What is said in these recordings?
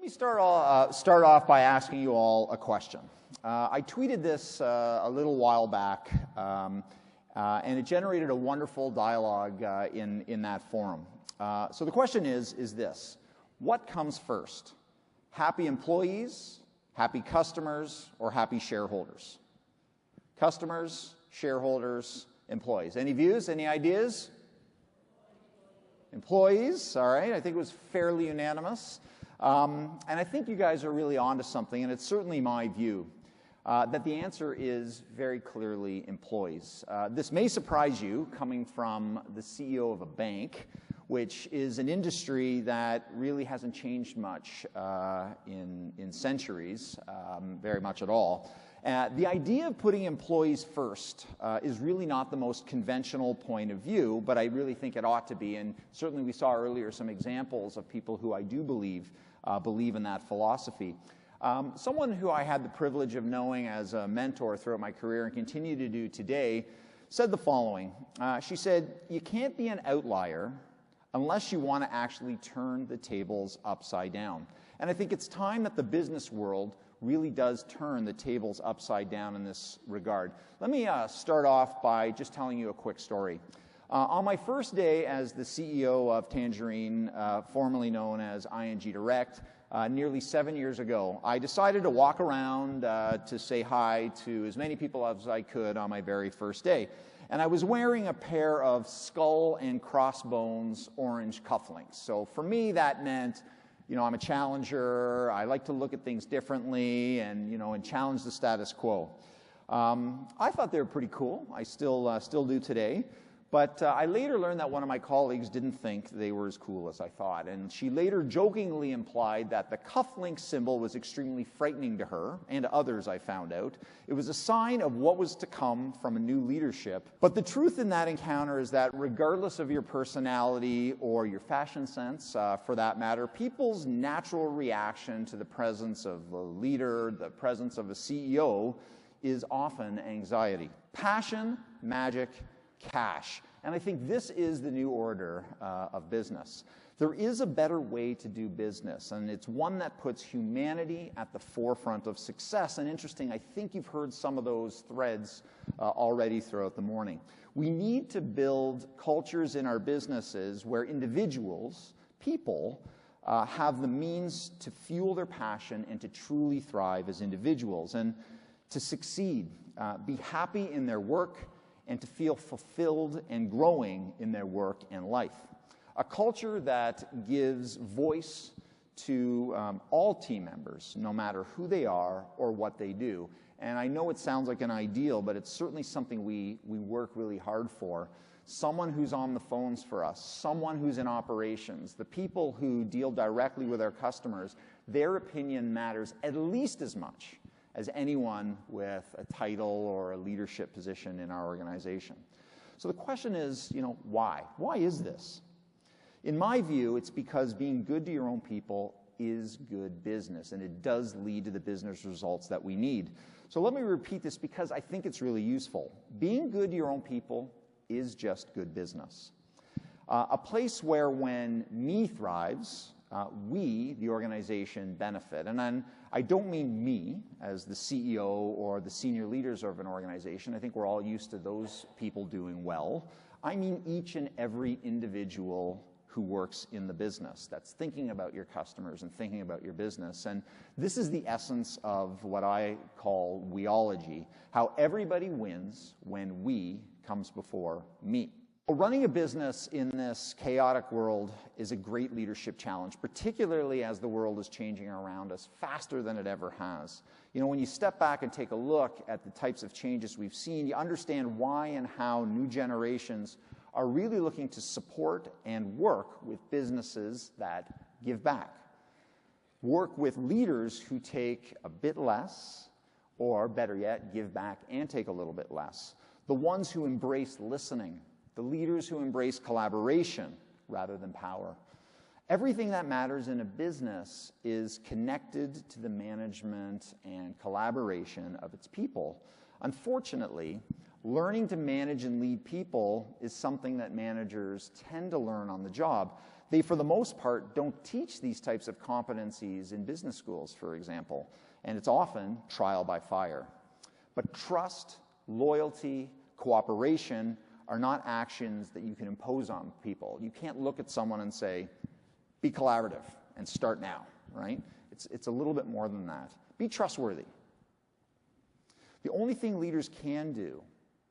Let me start off by asking you all a question. I tweeted this a little while back, and it generated a wonderful dialogue in that forum. So the question is this: what comes first? Happy employees, happy customers, or happy shareholders? Customers, shareholders, employees. Any views? Any ideas? Employees, all right. I think it was fairly unanimous. And I think you guys are really onto something, and it's certainly my view that the answer is very clearly employees. This may surprise you, coming from the CEO of a bank, which is an industry that really hasn't changed much in centuries, very much at all. The idea of putting employees first is really not the most conventional point of view, but I really think it ought to be. And certainly we saw earlier some examples of people who I do believe in that philosophy. Someone who I had the privilege of knowing as a mentor throughout my career and continue to do today said the following. She said, "You can't be an outlier unless you want to actually turn the tables upside down." And I think it's time that the business world really does turn the tables upside down in this regard. Let me start off by just telling you a quick story. On my first day as the CEO of Tangerine, formerly known as ING Direct, nearly 7 years ago, I decided to walk around to say hi to as many people as I could on my very first day. And I was wearing a pair of skull and crossbones orange cufflinks. So for me, that meant, you know, I'm a challenger. I like to look at things differently and, you know, and challenge the status quo. I thought they were pretty cool. I still do today. But I later learned that one of my colleagues didn't think they were as cool as I thought. And she later jokingly implied that the cufflink symbol was extremely frightening to her and to others, I found out. It was a sign of what was to come from a new leadership. But the truth in that encounter is that regardless of your personality or your fashion sense, for that matter, people's natural reaction to the presence of a leader, the presence of a CEO, is often anxiety. Passion, magic, cash. And I think this is the new order of business. There is a better way to do business, and it's one that puts humanity at the forefront of success. And interesting, I think you've heard some of those threads already throughout the morning. We need to build cultures in our businesses where individuals, people, have the means to fuel their passion and to truly thrive as individuals and to succeed, be happy in their work, and to feel fulfilled and growing in their work and life. A culture that gives voice to all team members, no matter who they are or what they do. And I know it sounds like an ideal, but it's certainly something we work really hard for. Someone who's on the phones for us, someone who's in operations, the people who deal directly with our customers, their opinion matters at least as much as anyone with a title or a leadership position in our organization. So the question is, you know, why? Why is this? In my view, it's because being good to your own people is good business, and it does lead to the business results that we need. So let me repeat this because I think it's really useful. Being good to your own people is just good business. A place where when me thrives, we, the organization, benefit. And then I don't mean me as the CEO or the senior leaders of an organization. I think we're all used to those people doing well. I mean each and every individual who works in the business that's thinking about your customers and thinking about your business. And this is the essence of what I call weeology, how everybody wins when we comes before me. Running a business in this chaotic world is a great leadership challenge, particularly as the world is changing around us faster than it ever has. You know, when you step back and take a look at the types of changes we've seen, you understand why and how new generations are really looking to support and work with businesses that give back. Work with leaders who take a bit less, or better yet, give back and take a little bit less. The ones who embrace listening. The leaders who embrace collaboration rather than power. Everything that matters in a business is connected to the management and collaboration of its people. Unfortunately, learning to manage and lead people is something that managers tend to learn on the job. They, for the most part, don't teach these types of competencies in business schools, for example, and it's often trial by fire. But trust, loyalty, cooperation are not actions that you can impose on people. You can't look at someone and say, be collaborative and start now, right? It's a little bit more than that. Be trustworthy. The only thing leaders can do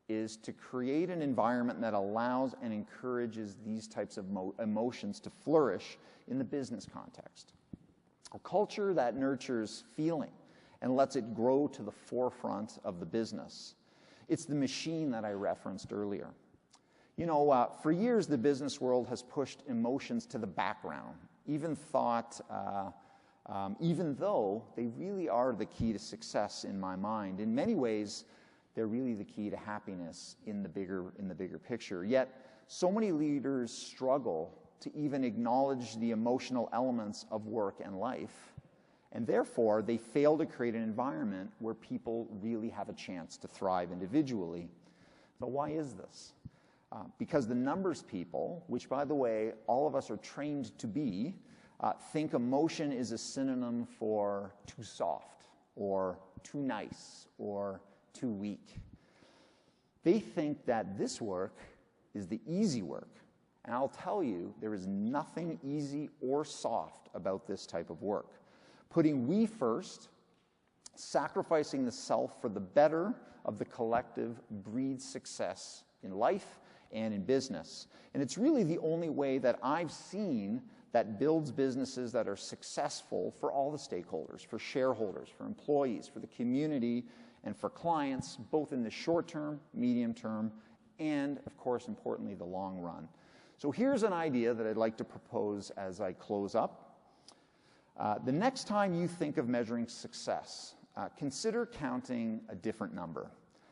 is to create an environment that allows and encourages these types of emotions to flourish in the business context. A culture that nurtures feeling and lets it grow to the forefront of the business. It's the machine that I referenced earlier. You know, for years the business world has pushed emotions to the background, even though they really are the key to success in my mind. In many ways, they're really the key to happiness in the bigger picture. Yet, so many leaders struggle to even acknowledge the emotional elements of work and life, and therefore they fail to create an environment where people really have a chance to thrive individually. So why is this? Because the numbers people, which by the way, all of us are trained to be, think emotion is a synonym for too soft, or too nice, or too weak. They think that this work is the easy work. And I'll tell you, there is nothing easy or soft about this type of work. Putting we first, sacrificing the self for the better of the collective breeds success in life and in business. And it's really the only way that I've seen that builds businesses that are successful for all the stakeholders, for shareholders, for employees, for the community, and for clients, both in the short term, medium term, and, of course, importantly, the long run. So here's an idea that I'd like to propose as I close up. The next time you think of measuring success, consider counting a different number.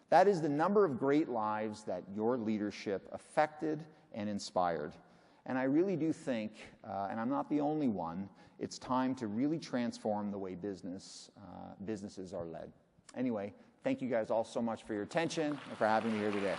That is the number of great lives that your leadership affected and inspired. And I really do think, and I'm not the only one, it's time to really transform the way businesses are led. Anyway, thank you guys all so much for your attention and for having me here today.